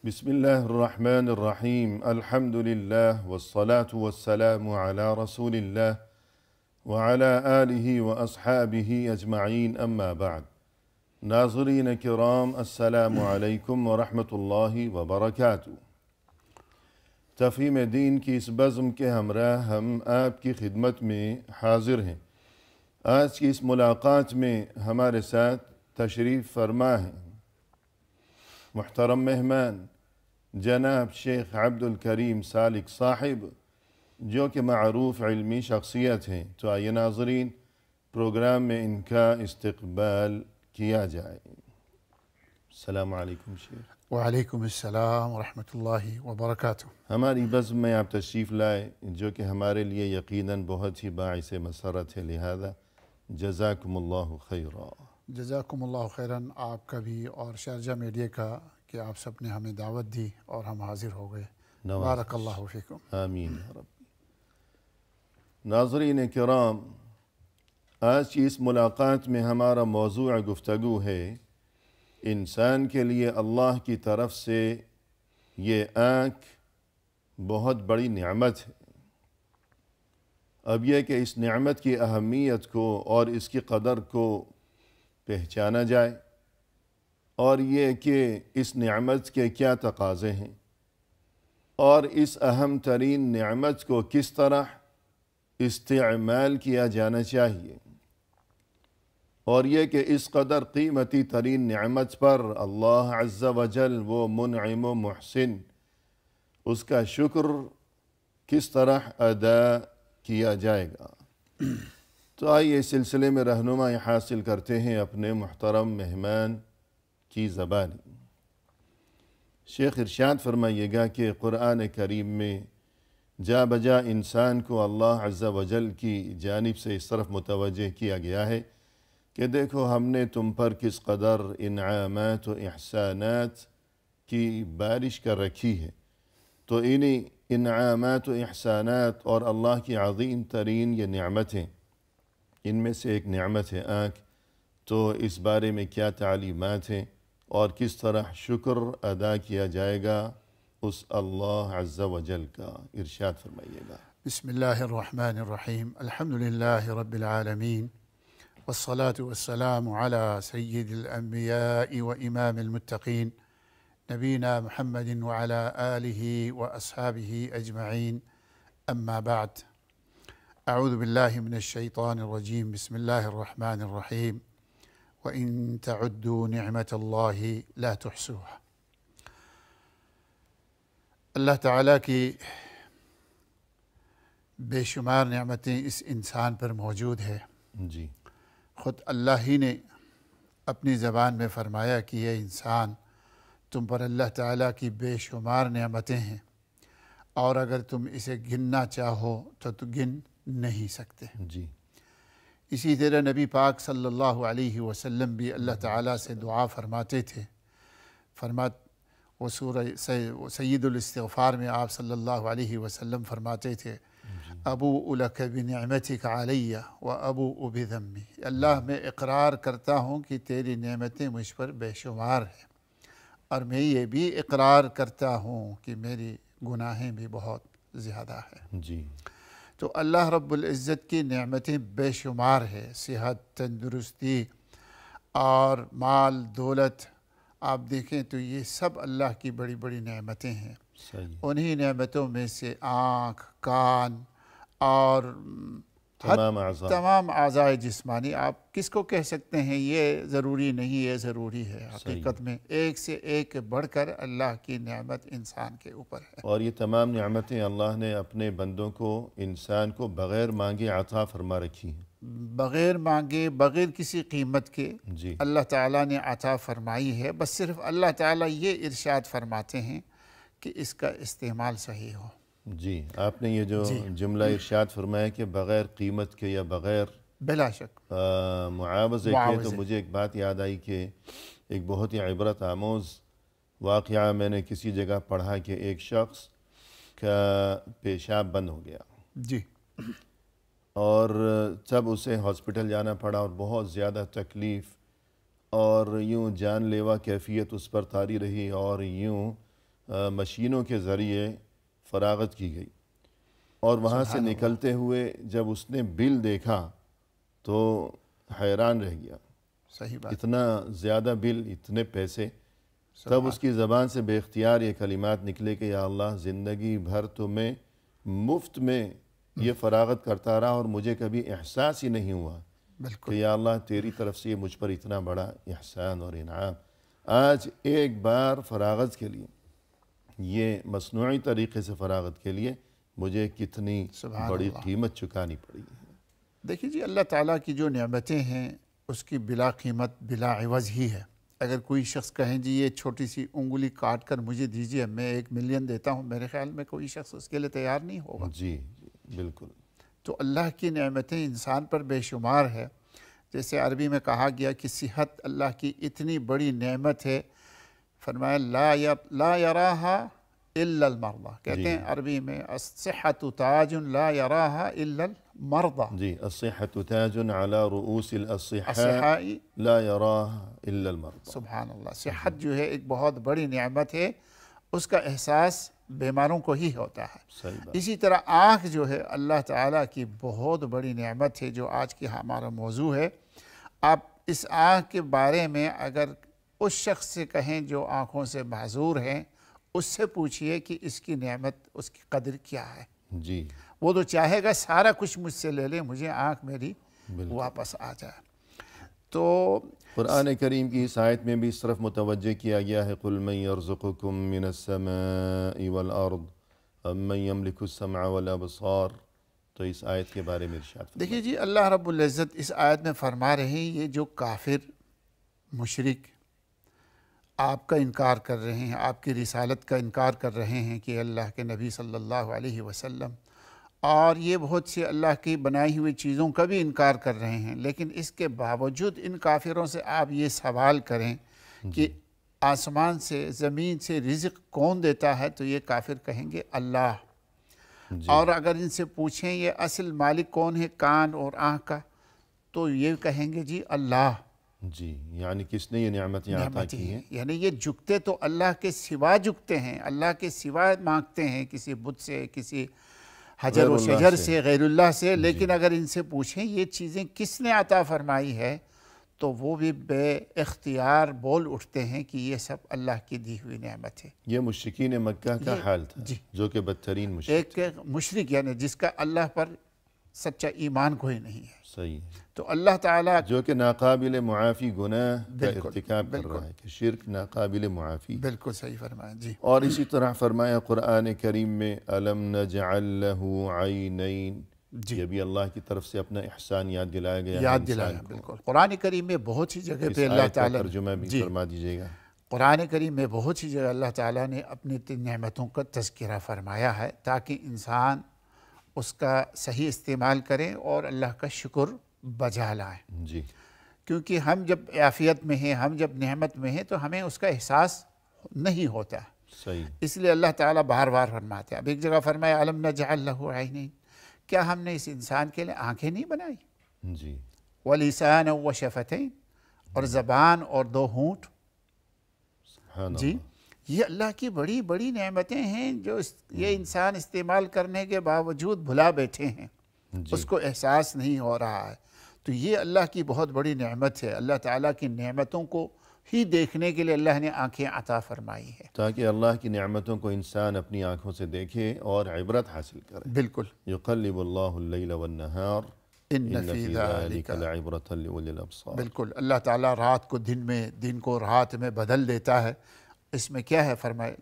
بسم الله الرحمن الرحيم الحمد لله والصلاة والسلام على رسول الله وعلى آله وأصحابه أجمعين أما بعد ناظرین کرام السلام علیکم ورحمۃ اللہ وبرکاتہ۔ تفہیم دین کی اس بزم کے ہمراہ ہم آپ کی خدمت میں حاضر ہیں۔ آج کی اس ملاقات میں ہمارے ساتھ تشریف فرما ہیں محترم مہمان جناب شیخ عبد الکریم سالک صاحب، جو کہ معروف علمی شخصیت ہیں۔ تو آئیے ناظرین پروگرام میں ان کا استقبال کیا جائے۔ السلام علیکم شیخ۔ وعلیکم السلام ورحمۃ اللہ وبرکاتہ۔ ہماری بزم میں آپ تشریف لائے، جو کہ ہمارے لیے یقیناً بہت ہی باعث مسرت ہے، لہذا جزاکم اللہ خیرا۔ جزاکم اللہ خیراً، آپ کا بھی اور شارجہ میڈیا کا، کہ آپ سب نے ہمیں دعوت دی اور ہم حاضر ہو گئے۔ بارک اللہ فیکم۔ آمین یا رب۔ ناظرین کرام، آج کی اس ملاقات میں ہمارا موضوع گفتگو ہے انسان کے لیے اللہ کی طرف سے یہ آنکھ بہت بڑی نعمت ہے۔ اب یہ کہ اس نعمت کی اہمیت کو اور اس کی قدر کو پہچانا جائے، اور یہ کہ اس نعمت کے کیا تقاضے ہیں، اور اس اہم ترین نعمت کو کس طرح استعمال کیا جانا چاہیے، اور یہ کہ اس قدر قیمتی ترین نعمت پر اللہ عز و جل وہ منعم و محسن، اس کا شکر کس طرح ادا کیا جائے گا۔ تو آئیے اس سلسلے میں رہنمائی حاصل کرتے ہیں اپنے محترم مہمان کی زبانی۔ شیخ ارشاد فرمائیے گا کہ قرآن کریم میں جا بجا انسان کو اللہ عز و جل کی جانب سے اس طرف متوجہ کیا گیا ہے کہ دیکھو ہم نے تم پر کس قدر انعامات و احسانات کی بارش کر رکھی ہے۔ تو انہی انعامات و احسانات اور اللہ کی عظیم ترین یہ نعمتیں، ان میں سے ایک نعمت ہے آنکھ۔ تو اس بارے میں کیا تعلیمات ہیں اور کس طرح شکر ادا کیا جائے گا اس اللہ عز و جل کا، ارشاد فرمائیے گا۔ بسم اللہ الرحمن الرحیم، الحمد للہ رب العالمین، والصلاة والسلام على سید الانبیاء و امام المتقین، نبینا محمد وعلى آلہ واصحابہ اجمعین، اما بعد۔ اعوذ باللہ من الشیطان الرجیم، بسم اللہ الرحمن الرحیم، وَإِن تَعُدُّوا نِعْمَةَ اللَّهِ لَا تُحْصُوهَا۔ اللہ تعالیٰ کی بے شمار نعمتیں اس انسان پر موجود ہے۔ جی، خود اللہ ہی نے اپنی زبان میں فرمایا کہ یہ انسان، تم پر اللہ تعالیٰ کی بے شمار نعمتیں ہیں، اور اگر تم اسے گننا چاہو تو گن نہیں سکتے۔ جی، اسی طرح نبی پاک صلی اللہ علیہ وسلم بھی اللہ تعالیٰ سے دعا فرماتے تھے۔ وہ سورہ سید الاستغفار میں آپ صلی اللہ علیہ وسلم فرماتے تھے، ابوء لک بنعمتک علی و ابوء بذنبی، اللہ میں اقرار کرتا ہوں کہ تیری نعمتیں مجھ پر بے شمار ہیں، اور میں یہ بھی اقرار کرتا ہوں کہ میری گناہیں بھی بہت زیادہ ہیں۔ جی، تو اللہ رب العزت کی نعمتیں بے شمار ہے۔ صحت، تندرستی اور مال دولت، آپ دیکھیں تو یہ سب اللہ کی بڑی بڑی نعمتیں ہیں۔ صحیح۔ انہی نعمتوں میں سے آنکھ، کان اور تمام اعضائے جسمانی، آپ کس کو کہہ سکتے ہیں یہ ضروری نہیں، یہ ضروری ہے۔ حقیقت میں ایک سے ایک بڑھ کر اللہ کی نعمت انسان کے اوپر ہے، اور یہ تمام نعمتیں اللہ نے اپنے بندوں کو، انسان کو بغیر مانگے عطا فرما رکھی ہیں، بغیر مانگے، بغیر کسی قیمت کے جی، اللہ تعالیٰ نے عطا فرمائی ہے۔ بس صرف اللہ تعالیٰ یہ ارشاد فرماتے ہیں کہ اس کا استعمال صحیح ہو۔ جی۔ آپ نے یہ جو جملہ ارشاد فرمایا کہ بغیر قیمت کے یا بغیر بلا شک معاوضے کے، تو مجھے ایک بات یاد آئی کہ ایک بہت ہی عبرت آموز واقعہ میں نے کسی جگہ پڑھا کہ ایک شخص کا پیشاب بند ہو گیا، جی، اور تب اسے ہاسپٹل جانا پڑا، اور بہت زیادہ تکلیف اور یوں جان لیوا کیفیت اس پر طاری رہی، اور یوں مشینوں کے ذریعے فراغت کی گئی، اور وہاں سے نکلتے ہوئے جب اس نے بل دیکھا تو حیران رہ گیا، صحیح بات، اتنا زیادہ بل، اتنے پیسے۔ تب اس کی زبان سے بے اختیار یہ کلمات نکلے کہ یا اللہ، زندگی بھر تو میں مفت میں یہ فراغت کرتا رہا اور مجھے کبھی احساس ہی نہیں ہوا کہ بالکل یا اللہ تیری طرف سے یہ مجھ پر اتنا بڑا احسان اور انعام۔ آج ایک بار فراغت کے لیے، یہ مصنوعی طریقے سے فراغت کے لیے مجھے کتنی سبحان بڑی اللہ۔ قیمت چکانی پڑی ہے۔ دیکھیے جی، اللہ تعالیٰ کی جو نعمتیں ہیں اس کی بلا قیمت بلا عوض ہی ہے۔ اگر کوئی شخص کہیں جی یہ چھوٹی سی انگلی کاٹ کر مجھے دیجیے، میں 1,000,000 دیتا ہوں، میرے خیال میں کوئی شخص اس کے لیے تیار نہیں ہوگا۔ جی بالکل۔ تو اللہ کی نعمتیں انسان پر بے شمار ہے۔ جیسے عربی میں کہا گیا کہ صحت اللہ کی اتنی بڑی نعمت ہے، فرمایا لا یراہا الا المرضى، کہتے ہیں عربی میں الصحة تاج لا یراہا الا المرضى، جی، الصحة تاج على رؤوس الأصحاء الصحائی، لا يراها إلا المرضى۔ سبحان اللہ، صحت جو ہے ایک بہت بڑی نعمت ہے، اس کا احساس بیماروں کو ہی ہوتا ہے۔ صحیح بات۔ اسی طرح آنکھ جو ہے اللہ تعالیٰ کی بہت بڑی نعمت ہے، جو آج کی ہمارا موضوع ہے۔ آپ اس آنکھ کے بارے میں اگر اس شخص سے کہیں جو آنکھوں سے معذور ہیں، اس سے پوچھئے کہ اس کی نعمت، اس کی قدر کیا ہے، جی وہ تو چاہے گا سارا کچھ مجھ سے لے لے، مجھے آنکھ میری واپس آ جائے۔ تو قرآن کریم کی اس آیت میں بھی اس طرف متوجہ کیا گیا ہے، قُلْ مَنْ يَرْزُقُكُم مِّنَ السَّمَاءِ وَالْأَرْضِ أَمَّنْ يَمْلِكُ السَّمْعَ وَالْأَبْصَارَ۔ تو اس آیت کے بارے میں ارشاد فرمائیں۔ دیکھیے جی، اللہ رب العزت اس آیت میں فرما رہے ہیں، یہ جو کافر مشرک آپ کا انکار کر رہے ہیں، آپ کی رسالت کا انکار کر رہے ہیں کہ اللہ کے نبی صلی اللہ علیہ وسلم، اور یہ بہت سی اللہ کی بنائی ہوئی چیزوں کا بھی انکار کر رہے ہیں، لیکن اس کے باوجود ان کافروں سے آپ یہ سوال کریں کہ آسمان سے، زمین سے رزق کون دیتا ہے، تو یہ کافر کہیں گے اللہ۔ اور اگر ان سے پوچھیں یہ اصل مالک کون ہے کان اور آنکھ کا، تو یہ کہیں گے جی اللہ۔ جی، یعنی کس نے یہ نعمتیں عطا کی ہیں؟ یعنی یہ جھکتے تو اللہ کے سوا جھکتے ہیں، اللہ کے سوا مانگتے ہیں، کسی بت سے، کسی حجر و شجر سے، غیر اللہ سے، لیکن اگر ان سے پوچھیں یہ چیزیں کس نے عطا فرمائی ہے، تو وہ بھی بے اختیار بول اٹھتے ہیں کہ یہ سب اللہ کی دی ہوئی نعمت ہے۔ یہ مشرکین مکہ کا حال تھا، جو کہ بدترین مشرک، ایک مشرک یعنی جس کا اللہ پر سچا ایمان کوئی نہیں ہے، صحیح ہے، تو اللہ تعالیٰ جو کہ ناقابل معافی گناہ کا ارتکاب کر رہا ہے، کہ شرک ناقابل معافی۔ بالکل صحیح فرمایا جی۔ اور اسی طرح فرمایا قرآن کریم میں أَلَمْ نَجْعَلْ لَهُ عَيْنَيْن، یہ بھی اللہ کی طرف سے اپنا احسان یاد دلایا گیا ہے، یاد دلایا، بالکل۔ قرآن کریم میں بہت سی جگہ پہ اللہ تعالیٰ، ترجمہ بھی فرما دیجیے گا۔ قرآن کریم میں بہت سی جگہ اللہ تعالیٰ نے اپنی نعمتوں کا تذکرہ فرمایا ہے، تاکہ انسان اس کا صحیح استعمال کریں اور اللہ کا شکر بجا لائیں۔ جی، کیونکہ ہم جب عافیت میں ہیں، ہم جب نعمت میں ہیں، تو ہمیں اس کا احساس نہیں ہوتا، صحیح، اس لیے اللہ تعالیٰ بار بار فرماتے ہیں۔ اب ایک جگہ فرمایا أَلَمْ نَجْعَلْ لَهُ عَيْنَيْن، کیا ہم نے اس انسان کے لیے آنکھیں نہیں بنائی، جی، وَلِسَانًا وَشَفَتَيْن، اور زبان اور دو ہونٹ۔ سبحان جی، اللہ۔ یہ اللہ کی بڑی بڑی نعمتیں ہیں جو یہ انسان استعمال کرنے کے باوجود بھلا بیٹھے ہیں، اس کو احساس نہیں ہو رہا ہے۔ تو یہ اللہ کی بہت بڑی نعمت ہے، اللہ تعالیٰ کی نعمتوں کو ہی دیکھنے کے لیے اللہ نے آنکھیں عطا فرمائی ہے، تاکہ اللہ کی نعمتوں کو انسان اپنی آنکھوں سے دیکھے اور عبرت حاصل کرے۔ بالکل۔ يقلب اللہ اللیل والنہار ان فی ذالک، لعبرۃ لأولی الابصار۔ بالکل، اللہ تعالیٰ رات کو دن میں، دن کو رات میں بدل دیتا ہے۔ اس میں کیا ہے فرمائے،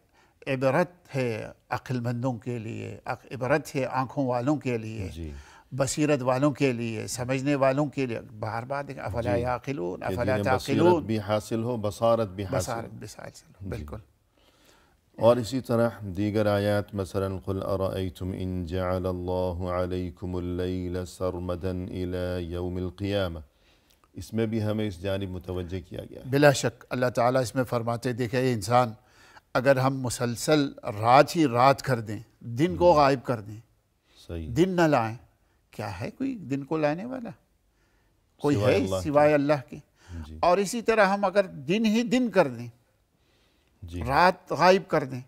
عبرت ہے عقل مندوں کے لیے، عبرت ہے آنکھوں والوں کے لیے، جی، بصیرت والوں کے لیے، سمجھنے والوں کے لیے۔ بار بار دیکھیں، افلا یعقلون افلا بصیرت تعقلون، بھی حاصل ہو، بصارت بھی حاصل بصارت بصارت، بالکل۔ اور اسی طرح دیگر آیات، مثلا قل ارأیتم ان جعل اللہ علیکم اللیل سرمدا الى یوم القیامہ، اس میں بھی ہمیں اس جانب متوجہ کیا گیا ہے۔ بلا شک اللہ تعالیٰ اس میں فرماتے، دیکھیں اے انسان، اگر ہم مسلسل رات ہی رات کر دیں، دن کو غائب کر دیں، صحیح، دن نہ لائیں، کیا ہے کوئی دن کو لانے والا؟ کوئی سوائے ہے اللہ سوائے اللہ کے؟ جی، اور اسی طرح ہم اگر دن ہی دن کر دیں، جی، رات غائب کر دیں،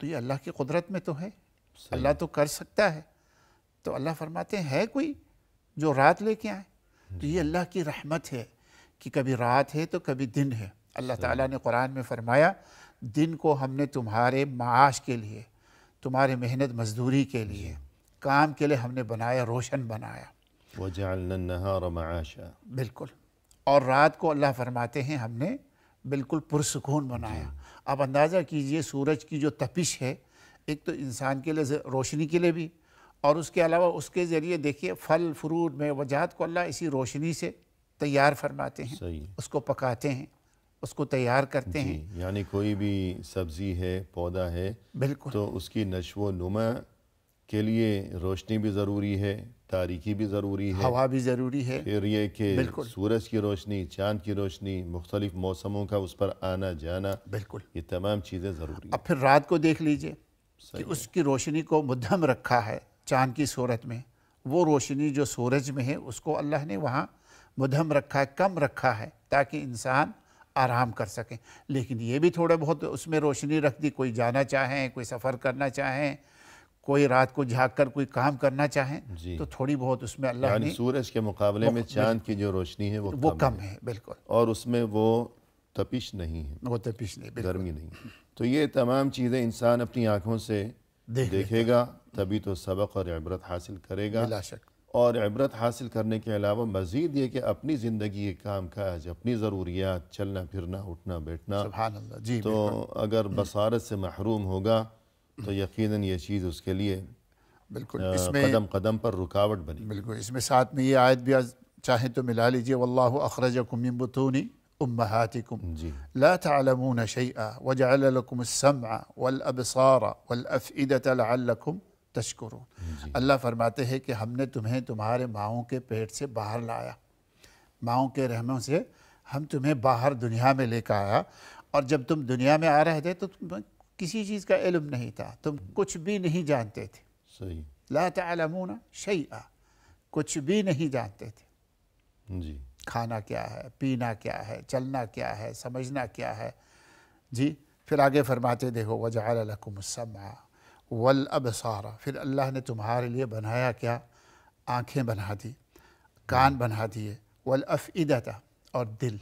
تو یہ اللہ کی قدرت میں تو ہے، اللہ تو کر سکتا ہے۔ تو اللہ فرماتے ہیں ہے کوئی جو رات لے کے آئے؟ تو یہ اللہ کی رحمت ہے کہ کبھی رات ہے تو کبھی دن ہے۔ اللہ تعالیٰ نے قرآن میں فرمایا دن کو ہم نے تمہارے معاش کے لیے، تمہارے محنت مزدوری کے لیے، کام کے لیے ہم نے بنایا، روشن بنایا۔ وَجَعَلْنَا النَّهَارَ مَعَاشًا، بالکل، اور رات کو اللہ فرماتے ہیں ہم نے بالکل پرسکون بنایا۔ اب اندازہ کیجئے سورج کی جو تپش ہے، ایک تو انسان کے لیے روشنی کے لیے بھی، اور اس کے علاوہ اس کے ذریعے دیکھیے پھل فروٹ میں وجات کو اللہ اسی روشنی سے تیار فرماتے ہیں، صحیح، اس کو پکاتے ہیں، اس کو تیار کرتے ہیں۔ یعنی کوئی بھی سبزی ہے، پودا ہے، بالکل، تو اس کی نشو و نما کے لیے روشنی بھی ضروری ہے، تاریکی بھی ضروری ہے، ہوا بھی ضروری ہے، پھر یہ کہ بالکل، سورج کی روشنی، چاند کی روشنی، مختلف موسموں کا اس پر آنا جانا، بالکل۔ یہ تمام چیزیں ضروری ہیں۔ اب پھر رات کو دیکھ لیجئے کہ صحیح، اس کی روشنی کو مدھم رکھا ہے چاند کی صورت میں، وہ روشنی جو سورج میں ہے اس کو اللہ نے وہاں مدھم رکھا ہے، کم رکھا ہے تاکہ انسان آرام کر سکیں۔ لیکن یہ بھی تھوڑا بہت اس میں روشنی رکھ دی، کوئی جانا چاہیں، کوئی سفر کرنا چاہیں، کوئی رات کو جھاگ کر کوئی کام کرنا چاہیں، جی، تو تھوڑی بہت اس میں اللہ یعنی نے سورج کے مقابلے میں چاند کی جو روشنی ہے وہ کم ہے، بالکل، اور اس میں وہ تپش نہیں ہے، وہ تپش نہیں، بالکل گرمی نہیں ہے۔ تو یہ تمام چیزیں انسان اپنی آنکھوں سے دیکھے گا، تبھی تو سبق اور عبرت حاصل کرے گا۔ بلا شک، اور عبرت حاصل کرنے کے علاوہ مزید یہ کہ اپنی زندگی کے کام کاج، اپنی ضروریات، چلنا پھرنا، اٹھنا بیٹھنا، سبحان اللہ، جی تو اگر بصارت سے محروم ہوگا تو یقیناً یہ چیز اس کے لیے بالکل، اس میں قدم قدم پر رکاوٹ بنی۔ بالکل، اس میں ساتھ میں یہ آیت بھی چاہیں تو ملا لیجئے، واللہ اخرجکم من بطون امہاتکم جی، لا تعلمون شیئا وجعل لکم السمع والابصار والافئدة لعلکم تشکرون۔ اللہ فرماتے ہیں کہ ہم نے تمہیں تمہارے ماؤں کے پیٹ سے باہر لایا، ماؤں کے رحموں سے ہم تمہیں باہر دنیا میں لے کے آیا، اور جب تم دنیا میں آ رہے تھے تو تم کسی چیز کا علم نہیں تھا، تم کچھ بھی نہیں جانتے تھے، صحیح، لا تعلمون شیئا، کچھ بھی نہیں جانتے تھے، جی، کھانا کیا ہے، پینا کیا ہے، چلنا کیا ہے، سمجھنا کیا ہے۔ جی، پھر آگے فرماتے دیکھو وَجَعَلَ لَكُمُ السَّمْعَ وَالْأَبْصَارَ، پھر اللہ نے تمہارے لیے بنایا کیا؟ آنکھیں بنا دی، کان بنا دیے، وَالْأَفْئِدَةَ، اور دل،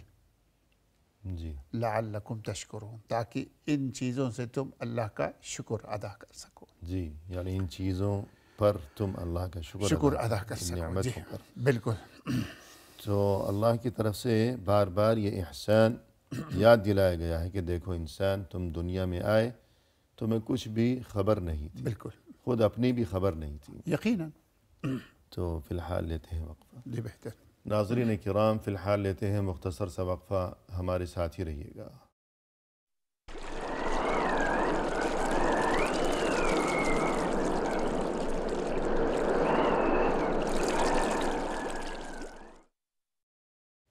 جی، لَعَلَّكُمْ تَشْكُرُونَ، تاکہ ان چیزوں سے تم اللہ کا شکر ادا کر سکو، جی، یعنی ان چیزوں پر تم اللہ کا شکر ادا کر ان سکو۔ نعمتوں جی پر۔ بالکل، تو اللہ کی طرف سے بار بار یہ احسان یاد دلایا گیا ہے کہ دیکھو انسان، تم دنیا میں آئے، تمہیں کچھ بھی خبر نہیں تھی، بالکل، خود اپنی بھی خبر نہیں تھی۔ یقیناً، تو فی الحال لیتے ہیں وقفہ۔ جی بہتر۔ ناظرین کرام، فی الحال لیتے ہیں مختصر سا وقفہ، ہمارے ساتھ ہی رہیے گا۔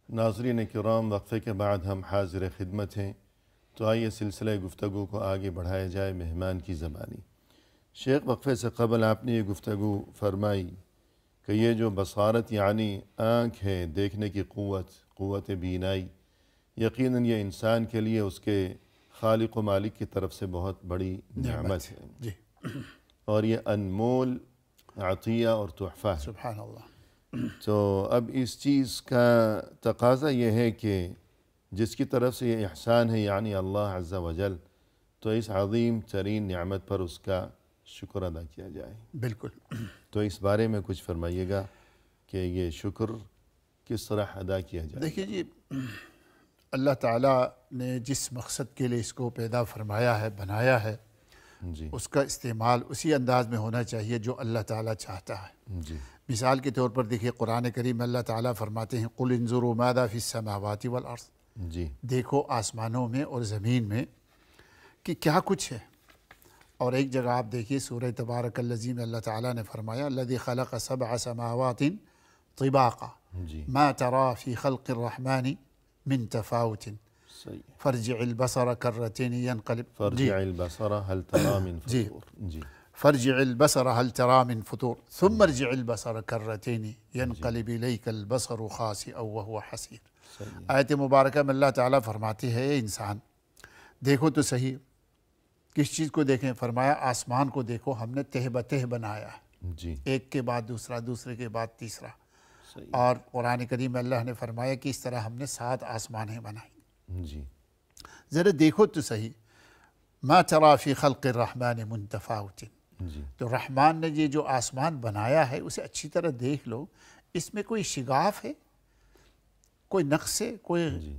ناظرین کرام، وقفے کے بعد ہم حاضر خدمت ہیں، تو آئیے سلسلہ گفتگو کو آگے بڑھایا جائے مہمان کی زبانی۔ شیخ، وقفے سے قبل آپ نے یہ گفتگو فرمائی کہ یہ جو بصارت یعنی آنکھ ہے، دیکھنے کی قوت بینائی، یقیناً یہ انسان کے لیے اس کے خالق و مالک کی طرف سے بہت بڑی نعمت ہے، جی، اور یہ انمول عطیہ اور تحفہ ہے۔ سبحان اللہ، تو اب اس چیز کا تقاضا یہ ہے کہ جس کی طرف سے یہ احسان ہے یعنی اللہ عز و جل، تو اس عظیم ترین نعمت پر اس کا شکر ادا کیا جائے۔ بالکل، تو اس بارے میں کچھ فرمائیے گا کہ یہ شکر کس طرح ادا کیا جائے۔ دیکھیے جی، اللہ تعالیٰ نے جس مقصد کے لیے اس کو پیدا فرمایا ہے، بنایا ہے، جی، اس کا استعمال اسی انداز میں ہونا چاہیے جو اللہ تعالیٰ چاہتا ہے۔ جی، مثال کے طور پر دیکھیے قرآن کریم میں اللہ تعالیٰ فرماتے ہیں قُلْ انظُرُوا مَاذَا فِي السَّمَاوَاتِ وَالْأَرْضِ، جی، دیکھو آسمانوں میں اور زمین میں کہ کیا کچھ ہے۔ اور ایک جگہ آپ دیکھیے سورہ تبارک الذی میں اللہ تعالیٰ نے فرمایا الذی خلق سبع سماوات طباقا جی، ما ترى في خلق الرحمن من تفاوت صحیح۔ فارجع البصر کرتين ينقلب فرجع البصر هل ترى من جی، فطور، جی، فارجع البصر هل ترى من فطور ثم ارجع البصر کرتين ينقلب إليك البصر خاسئا وهو حسير۔ صحیح، آیت مبارکہ میں اللہ تعالیٰ فرماتے ہیں اے انسان دیکھو تو صحیح کس چیز کو دیکھیں؟ فرمایا آسمان کو دیکھو، ہم نے تہ بتہ بنایا ہے، جی ایک کے بعد دوسرا، دوسرے کے بعد تیسرا۔ صحیح اور قرآن کریم میں اللہ نے فرمایا کہ اس طرح ہم نے 7 آسمانیں بنائیں۔ جی ذرا دیکھو تو صحیح، ما ترى فی خلق الرحمن من تفاوت، جی تو رحمان نے یہ جو آسمان بنایا ہے اسے اچھی طرح دیکھ لو، اس میں کوئی شگاف ہے، کوئی نقص ہے، جی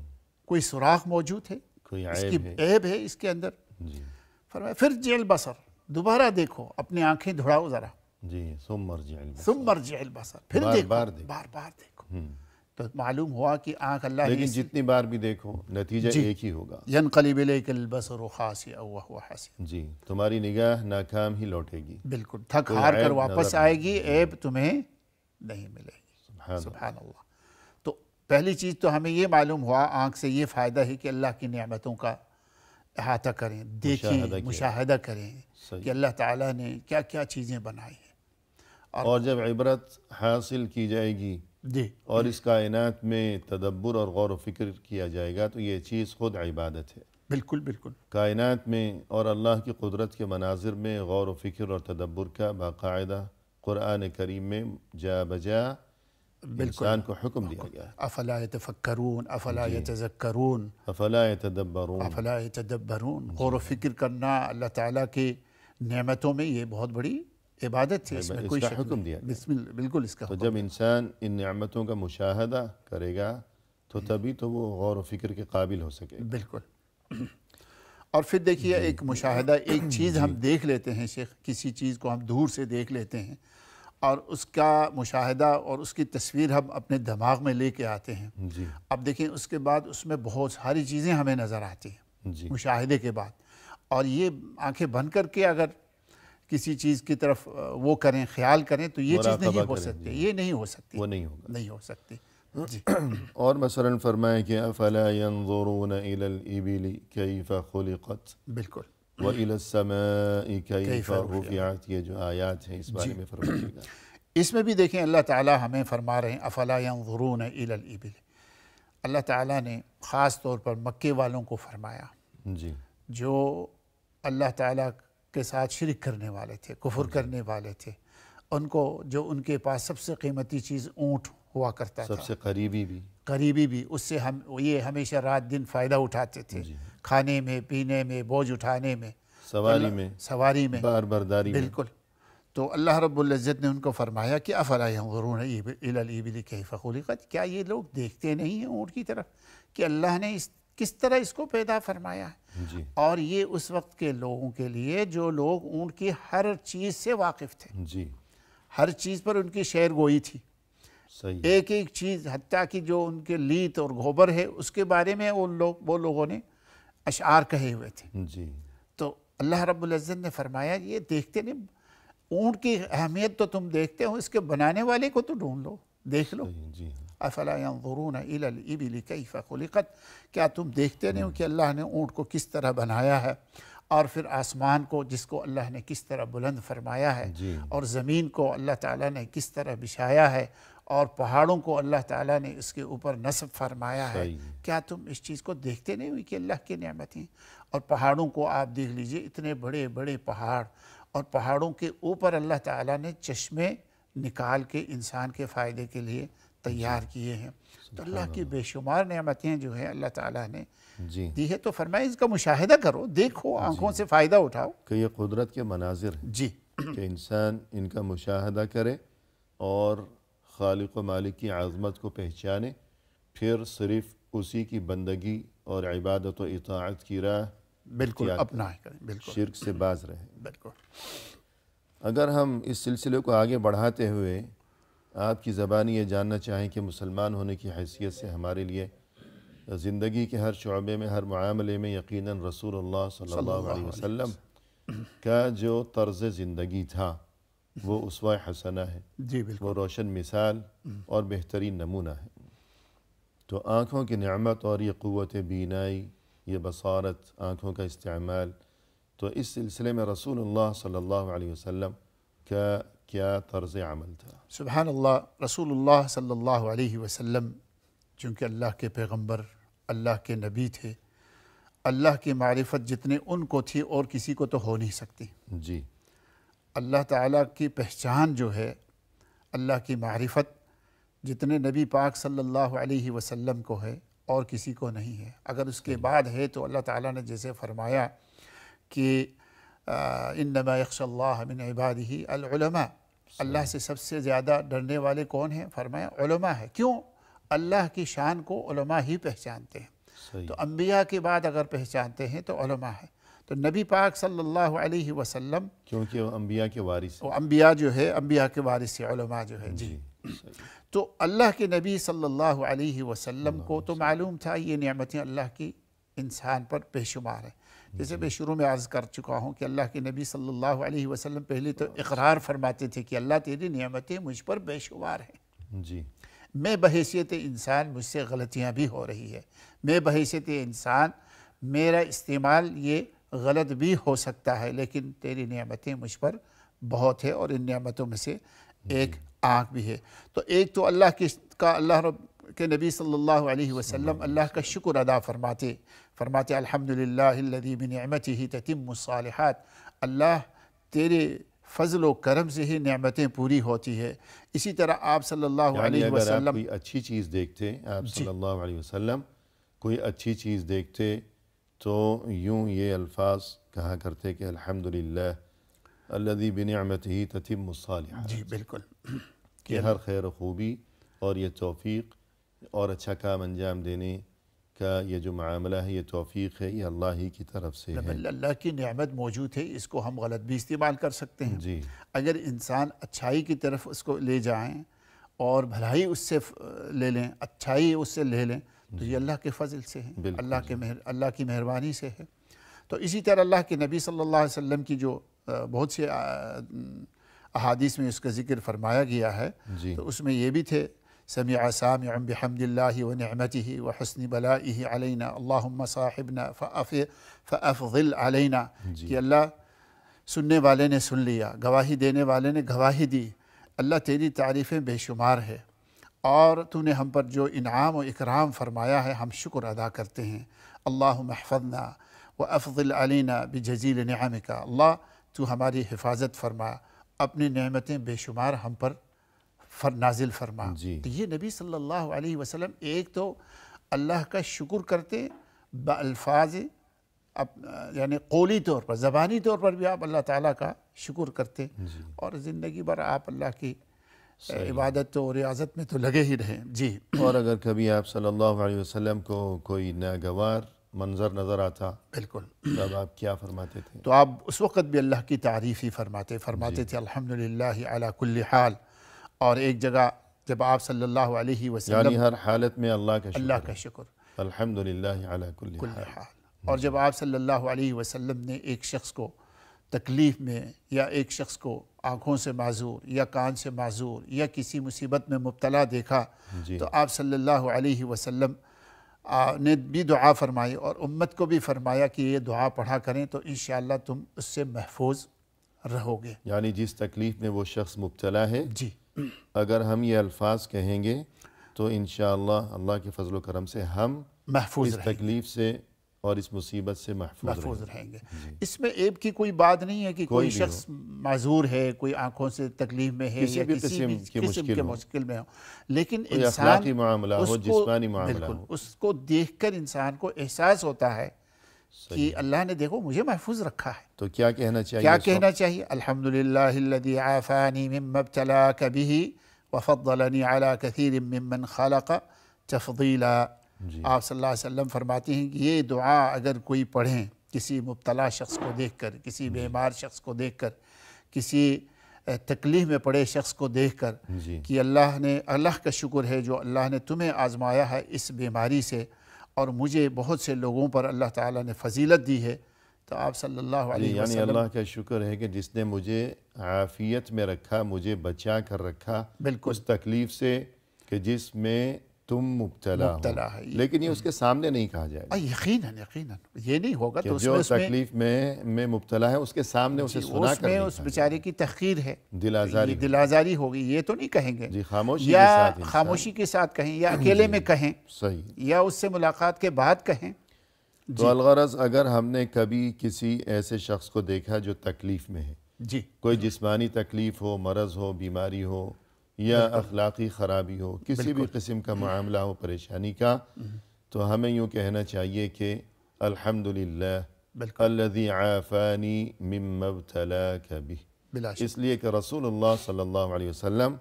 کوئی سوراخ موجود ہے، کوئی اس کی عیب ہے؟ عیب ہے اس کے اندر؟ جی فرمایا پھر ارجع البصر، دوبارہ دیکھو، اپنی آنکھیں دھڑاؤ ذرا، جی ثم ارجع البصر، ثم ارجع البصر، پھر بار دیکھو، بار دیکھو۔ بار بار دیکھو۔ تو معلوم ہوا کہ آنکھ اللہ نے لیکن جتنی بار بھی دیکھو نتیجہ جی ایک ہی ہوگا۔ ینقلب الیک البصر خاسئا وهو حسیر، جی تمہاری نگاہ ناکام ہی لوٹے گی، بالکل تھک کوئی ہار کر عیب واپس نظر آئے نہیں۔ گی، عیب تمہیں نہیں ملے گی۔ سبحان اللہ۔ تو پہلی چیز تو ہمیں یہ معلوم ہوا آنکھ سے یہ فائدہ ہے کہ اللہ کی نعمتوں کا احاطہ کریں، دیکھیں، مشاہدہ کریں صحیح۔ کہ اللہ تعالیٰ نے کیا کیا چیزیں بنائی ہیں۔ اور جب عبرت حاصل کی جائے گی جی اور اس کائنات میں تدبر اور غور و فکر کیا جائے گا تو یہ چیز خود عبادت ہے۔ بالکل بالکل کائنات میں اور اللہ کی قدرت کے مناظر میں غور و فکر اور تدبر کا باقاعدہ قرآن کریم میں جا بجا انسان کو حکم دیا گیا ہے۔ افلا یتفکرون، افلا یتذکرون، افلا یتدبرون، افلا یتدبرون، غور و فکر کرنا اللہ تعالیٰ کی نعمتوں میں یہ بہت بڑی عبادت ہے، اس میں اس کوئی کا شک حکم نہیں۔ دیا گیا۔ بالکل اس کا تو حکم۔ جب انسان ان نعمتوں کا مشاہدہ کرے گا تو تبھی تو وہ غور و فکر کے قابل ہو سکے گا۔ بالکل۔ اور پھر دیکھیے ایک مشاہدہ، ایک چیز ہم دیکھ لیتے ہیں شیخ، کسی چیز کو ہم دور سے دیکھ لیتے ہیں اور اس کا مشاہدہ اور اس کی تصویر ہم اپنے دماغ میں لے کے آتے ہیں۔ جی اب دیکھیں اس کے بعد اس میں بہت ساری چیزیں ہمیں نظر آتی ہیں جی مشاہدے کے بعد، اور یہ آنکھیں بند کر کے اگر کسی چیز کی طرف وہ کریں، خیال کریں تو یہ چیز نہیں ہو سکتی، یہ نہیں ہو سکتی، وہ نہیں ہوگا۔ نہیں ہو سکتی۔ جی اور مثلا فرمائے کہ افلا ينظرون الى الابل كيف خلقت بالکل والى السماء كيف كيف رفعت، یہ جو آیات ہیں اس بارے میں فرمائیے گا۔ اس میں بھی دیکھیں اللہ تعالیٰ ہمیں فرما رہے ہیں افلا ينظرون الى الابل، اللہ تعالیٰ نے خاص طور پر مکے والوں کو فرمایا جی جو اللہ تعالیٰ کے ساتھ شرک کرنے والے تھے، کفر کرنے والے تھے، ان کو جو ان کے پاس سب سے قیمتی چیز اونٹ ہوا کرتا تھا، سب سے قریبی بھی، قریبی بھی، اس سے یہ ہمیشہ رات دن فائدہ اٹھاتے تھے، کھانے میں، پینے میں، بوجھ اٹھانے میں، سواری میں، بار برداری میں۔ بالکل۔ تو اللہ رب العزت نے ان کو فرمایا کہ افلا ينظرون الى الابل كيف خلقت، کیا یہ لوگ دیکھتے نہیں ہیں اونٹ کی طرف کہ اللہ نے کس طرح اس کو پیدا فرمایا ہے؟ جی اور یہ اس وقت کے لوگوں کے لیے جو لوگ اونٹ کی ہر چیز سے واقف تھے، جی ہر چیز پر ان کی شعر گوئی تھی، صحیح۔ ایک ایک چیز حتیٰ کہ جو ان کے لیت اور گوبر ہے اس کے بارے میں وہ لوگوں نے اشعار کہے ہوئے تھے۔ جی تو اللہ رب العزت نے فرمایا یہ دیکھتے نہیں، اونٹ کی اہمیت تو تم دیکھتے ہو، اس کے بنانے والے کو تو ڈھونڈ لو، دیکھ لو۔ جی افلا ينظرون الى الابل كيف خلقت، کیا تم دیکھتے نہیں ہو کہ اللہ نے اونٹ کو کس طرح بنایا ہے، اور پھر آسمان کو جس کو اللہ نے کس طرح بلند فرمایا ہے، جی اور زمین کو اللہ تعالیٰ نے کس طرح بچھایا ہے، اور پہاڑوں کو اللہ تعالیٰ نے اس کے اوپر نصب فرمایا ہے، صحیح۔ کیا تم اس چیز کو دیکھتے نہیں ہوئی کہ اللہ کی نعمتیں؟ اور پہاڑوں کو آپ دیکھ لیجئے، اتنے بڑے بڑے پہاڑ، اور پہاڑوں کے اوپر اللہ تعالیٰ نے چشمے نکال کے انسان کے فائدے کے لیے تیار کیے ہیں۔ تو اللہ کی بے شمار نعمتیں جو ہیں اللہ تعالیٰ نے جی دی ہے، تو فرمایا اس کا مشاہدہ کرو، دیکھو، آنکھوں سے فائدہ اٹھاؤ۔ کہ یہ قدرت کے مناظر ہیں جی کہ انسان ان کا مشاہدہ کرے اور خالق و مالک کی عظمت کو پہچانے، پھر صرف اسی کی بندگی اور عبادت و اطاعت کی راہ بالکل اختیار اپنا کریں، بالکل شرک سے باز رہے۔ بالکل۔ اگر ہم اس سلسلے کو آگے بڑھاتے ہوئے آپ کی زبانی یہ جاننا چاہیں کہ مسلمان ہونے کی حیثیت سے ہمارے لیے زندگی کے ہر شعبے میں، ہر معاملے میں یقیناً رسول اللہ صلی اللہ علیہ وسلم کا جو طرز زندگی تھا وہ اسوہ حسنہ ہے، جی بالکل، وہ روشن مثال اور بہترین نمونہ ہے۔ تو آنکھوں کی نعمت اور یہ قوت بینائی، یہ بصارت، آنکھوں کا استعمال، تو اس سلسلے میں رسول اللہ صلی اللہ علیہ وسلم کا کیا طرز عمل تھا؟ سبحان اللہ۔ رسول اللہ صلی اللہ علیہ وسلم چونکہ اللہ کے پیغمبر، اللہ کے نبی تھے، اللہ کی معرفت جتنے ان کو تھی اور کسی کو تو ہو نہیں سکتی۔ جی اللہ تعالیٰ کی پہچان جو ہے، اللہ کی معرفت جتنے نبی پاک صلی اللہ علیہ وسلم کو ہے اور کسی کو نہیں ہے۔ اگر اس کے بعد ہے تو اللہ تعالیٰ نے جیسے فرمایا کہ انما یخشی اللہ من عبادہ العلماء، اللہ سے سب سے زیادہ ڈرنے والے کون ہیں؟ فرمایا علماء ہے۔ کیوں؟ اللہ کی شان کو علماء ہی پہچانتے ہیں۔ صحیح۔ تو انبیاء کے بعد اگر پہچانتے ہیں تو علماء ہے۔ تو نبی پاک صلی اللہ علیہ وسلم، کیونکہ وہ انبیاء کے وارث ہیں۔ وہ انبیاء جو ہے، انبیاء کے وارث سے علماء جو ہے۔ جی صحیح۔ تو اللہ کے نبی صلی اللہ علیہ وسلم کو تو معلوم تھا یہ نعمتیں اللہ کی انسان پر بے شمار ہیں۔ جیسے میں شروع میں عرض کر چکا ہوں کہ اللہ کے نبی صلی اللہ علیہ وسلم پہلے تو اقرار فرماتے تھے کہ اللہ تیری نعمتیں مجھ پر بے شمار ہیں۔ جی میں بحیثیت انسان مجھ سے غلطیاں بھی ہو رہی ہے، میں بحیثیت انسان میرا استعمال یہ غلط بھی ہو سکتا ہے، لیکن تیری نعمتیں مجھ پر بہت ہے، اور ان نعمتوں میں سے ایک آنکھ بھی ہے۔ تو ایک تو اللہ رب کے نبی صلی اللہ علیہ وسلم اللہ کا شکر ادا فرماتے الحمدللہ الذی بنعمتہ تتم الصالحات، اللہ تیرے فضل و کرم سے ہی نعمتیں پوری ہوتی ہے۔ اسی طرح آپ صلی اللہ علیہ اگر آپ وسلم کوئی اچھی چیز دیکھتے، آپ صلی اللہ علیہ وسلم کوئی اچھی چیز دیکھتے تو یوں یہ الفاظ کہا کرتے کہ الحمدللہ الذی بنعمتہ تتم الصالحات، جی بالکل، کہ ہر خیر و خوبی اور یہ توفیق اور اچھا کام انجام دینے کا یہ جو معاملہ ہے، یہ توفیق ہے، یہ اللہ ہی کی طرف سے ہے۔ اللہ کی نعمت موجود ہے، اس کو ہم غلط بھی استعمال کر سکتے ہیں۔ جی اگر انسان اچھائی کی طرف اس کو لے جائیں اور بھلائی اس سے لے لیں، اچھائی اس سے لے لیں، تو یہ اللہ کے فضل سے ہے، اللہ کی مہربانی سے ہے۔ تو اسی طرح اللہ کے نبی صلی اللہ علیہ وسلم کی جو بہت سے احادیث میں اس کا ذکر فرمایا گیا ہے، تو اس میں یہ بھی تھے سمع سامع بحمد اللہ ونعمتہ وحسن بلائہ علینا اللہم صاحبنا فافضل علینا، کہ اللہ سننے والے نے سن لیا، گواہی دینے والے نے گواہی دی، اللہ تیری تعریفیں بے شمار ہے، اور تو نے ہم پر جو انعام و اکرام فرمایا ہے ہم شکر ادا کرتے ہیں۔ اللہم احفظنا وافضل علینا بجزیل نعمک، اللہ تو ہماری حفاظت فرما، اپنی نعمتیں بے شمار ہم پر نازل فرما۔ تو یہ نبی صلی اللہ علیہ وسلم ایک تو اللہ کا شکر کرتے بالفاظ، یعنی قولی طور پر، زبانی طور پر بھی آپ اللہ تعالیٰ کا شکر کرتے، اور زندگی بھر آپ اللہ کی عبادت و ریاضت میں تو لگے ہی رہیں۔ جی اور اگر کبھی آپ صلی اللہ علیہ وسلم کو کوئی ناگوار منظر نظر آتا، بالکل، تب آپ کیا فرماتے تھے؟ تو آپ اس وقت بھی اللہ کی تعریف ہی فرماتے تھے الحمدللہ علی کل حال۔ اور ایک جگہ جب آپ صلی اللہ علیہ وسلم، یعنی ہر حالت میں اللہ کا شکر الحمدللہ علی کل حال۔ اور جب آپ صلی اللہ علیہ وسلم نے ایک شخص کو تکلیف میں، یا ایک شخص کو آنکھوں سے معذور یا کان سے معذور یا کسی مصیبت میں مبتلا دیکھا، تو آپ صلی اللہ علیہ وسلم نے بھی دعا فرمائی اور امت کو بھی فرمایا کہ یہ دعا پڑھا کریں تو انشاءاللہ تم اس سے محفوظ رہو گے۔ یعنی جس تکلیف میں وہ شخص مبتلا ہے، جی اگر ہم یہ الفاظ کہیں گے تو انشاءاللہ اللہ کے فضل و کرم سے ہم محفوظ اس تکلیف سے اور اس مصیبت سے محفوظ رہیں گے۔ اس میں عیب کی کوئی بات نہیں ہے کہ کوئی شخص معذور ہے، کوئی آنکھوں سے تکلیف میں ہے، یا کسی بھی قسم کے مشکل میں ہو، لیکن انسان اخلاقی معاملہ ہو، جسمانی معاملہ ہو، اس کو دیکھ کر انسان کو احساس ہوتا ہے کہ اللہ نے دیکھو مجھے محفوظ رکھا ہے، تو کیا کہنا چاہیے؟ کیا کہنا چاہیے؟ الحمدللہ الذی عافانی مما ابتلاک بہ وفضلنی علی کثیر ممن خلق تفضیلا۔ آپ صلی اللہ علیہ وسلم فرماتے ہیں کہ یہ دعا اگر کوئی پڑھیں کسی مبتلا شخص کو دیکھ کر، کسی بیمار شخص کو دیکھ کر، کسی تکلیف میں پڑے شخص کو دیکھ کر، کہ اللہ کا شکر ہے جو اللہ نے تمہیں آزمایا ہے اس بیماری سے، اور مجھے بہت سے لوگوں پر اللہ تعالیٰ نے فضیلت دی ہے، تو آپ صلی اللہ علیہ وسلم، یعنی اللہ کا شکر ہے کہ جس نے مجھے عافیت میں رکھا، مجھے بچا کر رکھا اس تکلیف سے کہ جس میں تم مبتلا ہے، لیکن یہ اس کے سامنے نہیں کہا جائے گا۔ یقیناً یہ نہیں ہوگا، تو جو تکلیف میں مبتلا ہے اس کے سامنے اسے سنا کر اس بیچارے کی تحقیر ہے، دلازاری ہوگی، یہ تو نہیں کہیں گے، جی خاموشی کے ساتھ کہیں، یا اکیلے میں کہیں، صحیح، یا اس سے ملاقات کے بعد کہیں، تو الغرض اگر ہم نے کبھی کسی ایسے شخص کو دیکھا جو تکلیف میں ہے، جی کوئی جسمانی تکلیف ہو، مرض ہو، بیماری ہو یا اخلاقی خرابی ہو، کسی بھی قسم کا معاملہ ہو پریشانی کا، تو ہمیں یوں کہنا چاہیے کہ الحمدللہ بالکل الذی عافانی مما ابتلاک بہ، بلا شک، اس لیے کہ رسول اللہ صلی اللہ علیہ وسلم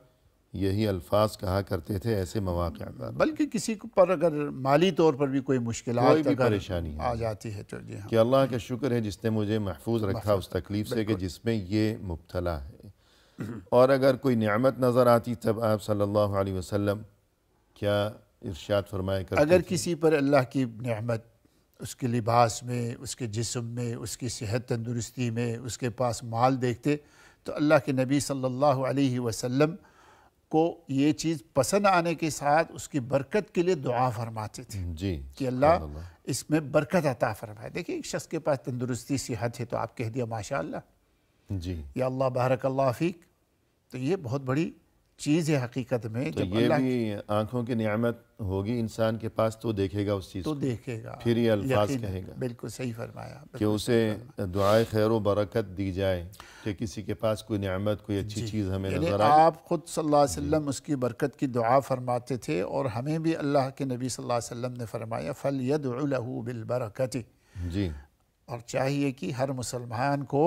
یہی الفاظ کہا کرتے تھے ایسے مواقع پر بلکہ کسی پر اگر مالی طور پر بھی کوئی کوئی مشکلات بھی اگر پریشانی ہے آ جاتی ہے تو جی ہاں کہ اللہ کا شکر ہے جس نے مجھے محفوظ رکھا اس تکلیف سے کہ جس میں یہ مبتلا ہے۔ اور اگر کوئی نعمت نظر آتی تب آپ صلی اللہ علیہ وسلم کیا ارشاد فرمایا کرتے اگر تھے؟ کسی پر اللہ کی نعمت اس کے لباس میں، اس کے جسم میں، اس کی صحت تندرستی میں، اس کے پاس مال دیکھتے تو اللہ کے نبی صلی اللہ علیہ وسلم کو یہ چیز پسند آنے کے ساتھ اس کی برکت کے لیے دعا فرماتے تھے جی کہ سبحان اللہ اس میں برکت عطا فرمائے۔ دیکھیں ایک شخص کے پاس تندرستی صحت ہے تو آپ کہہ دیا ماشاء اللہ جی، یا اللہ بارک اللہ فیک، تو یہ بہت بڑی چیز ہے حقیقت میں۔ تو جب یہ اللہ بھی آنکھوں کی نعمت ہوگی انسان کے پاس تو دیکھے گا اس چیز تو کو، دیکھے گا، پھر یہ الفاظ یقیناً، کہے گا بالکل صحیح فرمایا، کہ بالکل اسے دعائے خیر و برکت دی جائے کہ کسی کے پاس کوئی نعمت، کوئی اچھی جی، چیز ہمیں یعنی نظر آئی۔ آپ خود صلی اللہ علیہ وسلم اس کی برکت کی دعا فرماتے تھے، اور ہمیں بھی اللہ کے نبی صلی اللہ علیہ وسلم نے فرمایا فَلْيَدْعُ لَهُ بِالْبَرَكَةِ، جی اور چاہیے کہ ہر مسلمان کو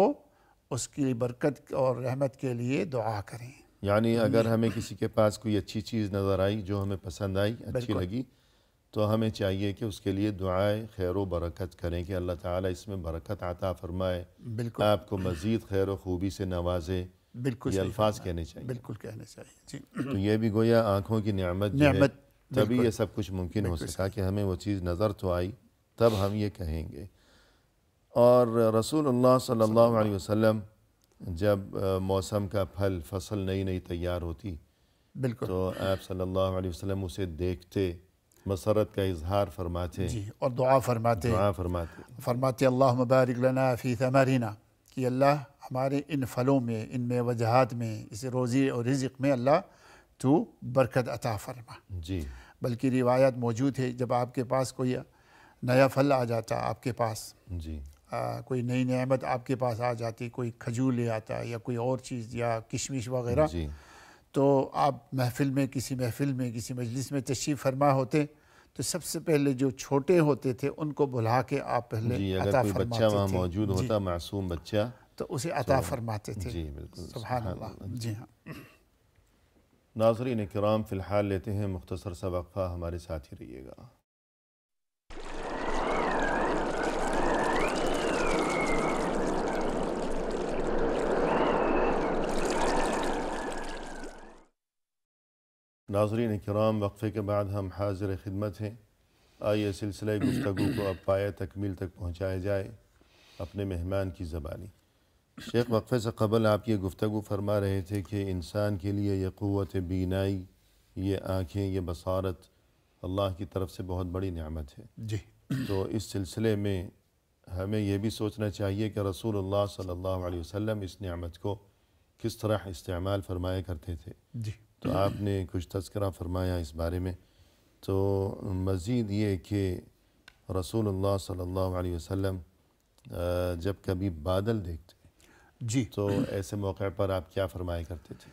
اس کی برکت اور رحمت کے لیے دعا کریں۔ یعنی اگر ہمیں کسی کے پاس کوئی اچھی چیز نظر آئی جو ہمیں پسند آئی، اچھی لگی، تو ہمیں چاہیے کہ اس کے لیے دعائے خیر و برکت کریں کہ اللہ تعالیٰ اس میں برکت عطا فرمائے، بالکل آپ کو مزید خیر و خوبی سے نوازے، بالکل یہ صحیح الفاظ فرمایا، کہنے چاہیے۔ بالکل کہنے چاہیے جی، تو یہ بھی گویا آنکھوں کی نعمت جو ہے، نعمت، تبھی بالکل یہ سب کچھ ممکن ہو بالکل سکا کہ ہمیں وہ چیز نظر تو آئی تب ہم یہ کہیں گے۔ اور رسول اللہ صلی اللہ علیہ وسلم جب موسم کا پھل فصل نئی نئی تیار ہوتی بالکل تو آپ صلی اللہ علیہ وسلم اسے دیکھتے، مسرت کا اظہار فرماتے، جی، اور دعا فرماتے دعا فرماتے۔ فرماتے اللہم بارک لنا فی ثمرنا، کہ اللہ ہمارے ان پھلوں میں، ان میں وجہات میں، اس روزی اور رزق میں اللہ تو برکت عطا فرما۔ جی بلکہ روایت موجود ہے جب آپ کے پاس کوئی نیا پھل آ جاتا، آپ کے پاس جی کوئی نئی نعمت آپ کے پاس آ جاتی، کوئی کھجور لے آتا یا کوئی اور چیز یا کشمش وغیرہ، جی تو آپ محفل میں، کسی مجلس میں تشریف فرما ہوتے تو سب سے پہلے جو چھوٹے ہوتے تھے ان کو بلا کے آپ پہلے جی، اگر عطا کوئی بچہ فرماتے وہاں تھے، موجود جی، ہوتا، معصوم بچہ، تو اسے عطا فرماتے تھے۔ جی بالکل، سبحان اللہ، جی ہاں۔ ناظرین کرام فی الحال لیتے ہیں مختصر سا وقفہ، ہمارے ساتھ ہی رہیے گا۔ ناظرین کرام وقفے کے بعد ہم حاضر خدمت ہیں۔ آئیے سلسلہ گفتگو کو اب پایہ تکمیل تک پہنچایا جائے اپنے مہمان کی زبانی۔ شیخ وقفے سے قبل آپ یہ گفتگو فرما رہے تھے کہ انسان کے لیے یہ قوت بینائی، یہ آنکھیں، یہ بصارت اللہ کی طرف سے بہت بڑی نعمت ہے۔ جی تو اس سلسلے میں ہمیں یہ بھی سوچنا چاہیے کہ رسول اللہ صلی اللہ علیہ وسلم اس نعمت کو کس طرح استعمال فرمایا کرتے تھے۔ جی تو آپ نے کچھ تذکرہ فرمایا اس بارے میں، تو مزید یہ کہ رسول اللہ صلی اللہ علیہ وسلم جب کبھی بادل دیکھتے جی، تو ایسے موقع پر آپ کیا فرمایا کرتے تھے؟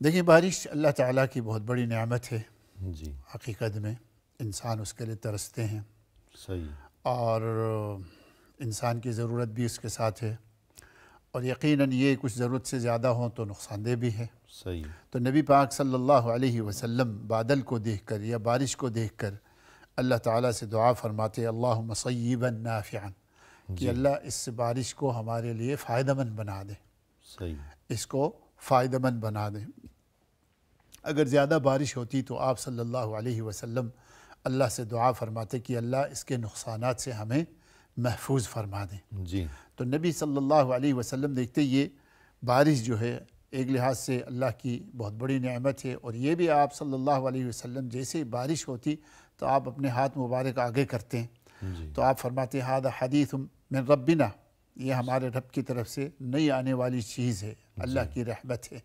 دیکھیں بارش اللہ تعالیٰ کی بہت بڑی نعمت ہے، جی حقیقت میں انسان اس کے لیے ترستے ہیں، صحیح، اور انسان کی ضرورت بھی اس کے ساتھ ہے، اور یقیناً یہ کچھ ضرورت سے زیادہ ہوں تو نقصان دہ بھی ہے۔ صحیح، تو نبی پاک صلی اللہ علیہ وسلم بادل کو دیکھ کر یا بارش کو دیکھ کر اللہ تعالیٰ سے دعا فرماتے اللہم صیبا نافعا، کہ اللہ اس بارش کو ہمارے لیے فائدہ مند بنا دے، صحیح، اس کو فائدہ مند بنا دے۔ اگر زیادہ بارش ہوتی تو آپ صلی اللہ علیہ وسلم اللہ سے دعا فرماتے کہ اللہ اس کے نقصانات سے ہمیں محفوظ فرما دیں۔ جی تو نبی صلی اللہ علیہ وسلم دیکھتے یہ بارش جو ہے ایک لحاظ سے اللہ کی بہت بڑی نعمت ہے، اور یہ بھی آپ صلی اللہ علیہ وسلم جیسے بارش ہوتی تو آپ اپنے ہاتھ مبارک آگے کرتے ہیں، جی تو آپ فرماتے ہیں ھذا حدیث من ربنا، یہ ہمارے رب کی طرف سے نئی آنے والی چیز ہے، اللہ کی رحمت ہے۔